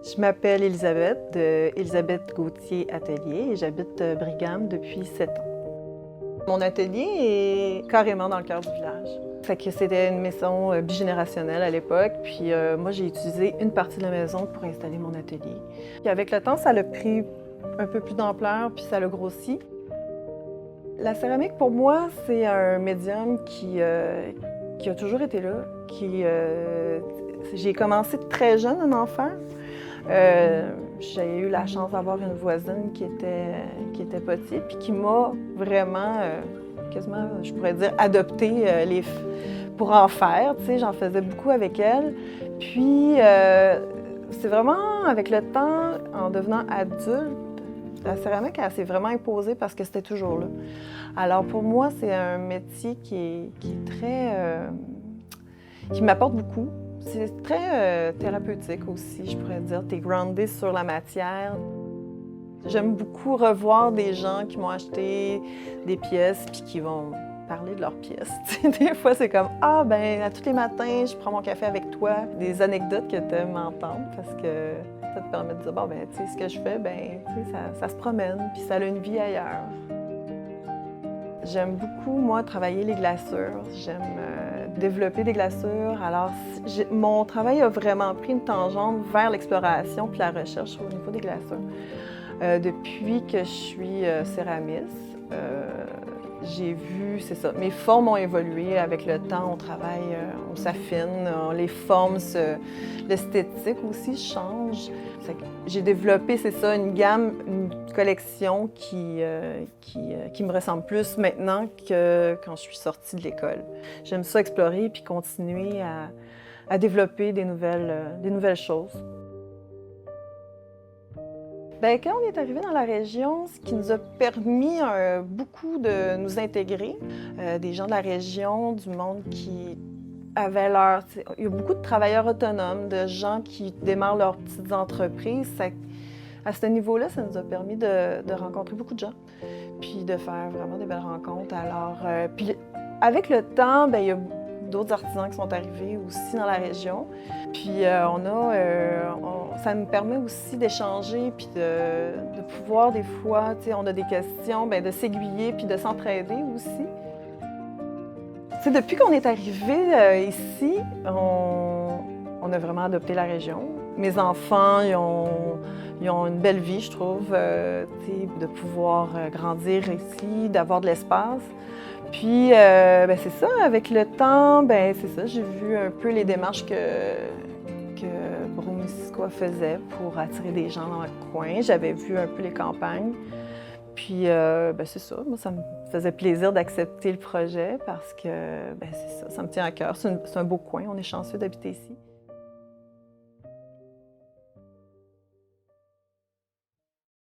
Je m'appelle Élisabeth, de Élisabeth Gauthier Atelier, et j'habite Brigham depuis 7 ans. Mon atelier est carrément dans le cœur du village. Fait que c'était une maison bigénérationnelle à l'époque, puis moi j'ai utilisé une partie de la maison pour installer mon atelier. Puis avec le temps, ça a pris un peu plus d'ampleur, puis ça a grossi. La céramique, pour moi, c'est un médium qui a toujours été là. J'ai commencé très jeune en enfant. J'ai eu la chance d'avoir une voisine qui était petite puis qui m'a vraiment, quasiment, je pourrais dire, adopté pour en faire. Tu sais, j'en faisais beaucoup avec elle. Puis, c'est vraiment avec le temps, en devenant adulte, la céramique, elle s'est vraiment imposée parce que c'était toujours là. Alors, pour moi, c'est un métier qui est très... qui m'apporte beaucoup. C'est très thérapeutique aussi, je pourrais dire. Tu es groundé sur la matière. J'aime beaucoup revoir des gens qui m'ont acheté des pièces puis qui vont parler de leurs pièces. Des fois, c'est comme « Ah, ben à tous les matins, je prends mon café avec toi. » Des anecdotes que tu aimes entendre parce que ça te permet de dire « Bon, ben tu sais, ce que je fais, ben tu sais, ça se promène puis ça a une vie ailleurs. » J'aime beaucoup, moi, travailler les glaçures. J'aime développer des glaçures. Alors, mon travail a vraiment pris une tangente vers l'exploration puis la recherche au niveau des glaçures. Depuis que je suis céramiste, j'ai vu, c'est ça, mes formes ont évolué avec le temps, on travaille, on s'affine, les formes, l'esthétique aussi change. J'ai développé, c'est ça, une gamme, une collection qui me ressemble plus maintenant que quand je suis sortie de l'école. J'aime ça explorer puis continuer à développer des nouvelles choses. Bien, quand on est arrivé dans la région, ce qui nous a permis beaucoup de nous intégrer, des gens de la région, du monde qui avaient leur... Il y a beaucoup de travailleurs autonomes, de gens qui démarrent leurs petites entreprises. À ce niveau-là, ça nous a permis de rencontrer beaucoup de gens, puis de faire vraiment des belles rencontres. Alors, puis avec le temps, bien, il y a d'autres artisans qui sont arrivés aussi dans la région. Puis ça nous permet aussi d'échanger puis de pouvoir des fois, tu sais, on a des questions, bien, de s'aiguiller puis de s'entraider aussi. Tu sais, depuis qu'on est arrivé ici, on a vraiment adopté la région. Mes enfants, ils ont une belle vie, je trouve, tu sais, de pouvoir grandir ici, d'avoir de l'espace. Puis, ben c'est ça, avec le temps, ben c'est ça, j'ai vu un peu les démarches que Bromissisquoi faisait pour attirer des gens dans le coin. J'avais vu un peu les campagnes. Puis, ben c'est ça, moi, ça me faisait plaisir d'accepter le projet parce que, ben c'est ça me tient à cœur. C'est un beau coin, on est chanceux d'habiter ici.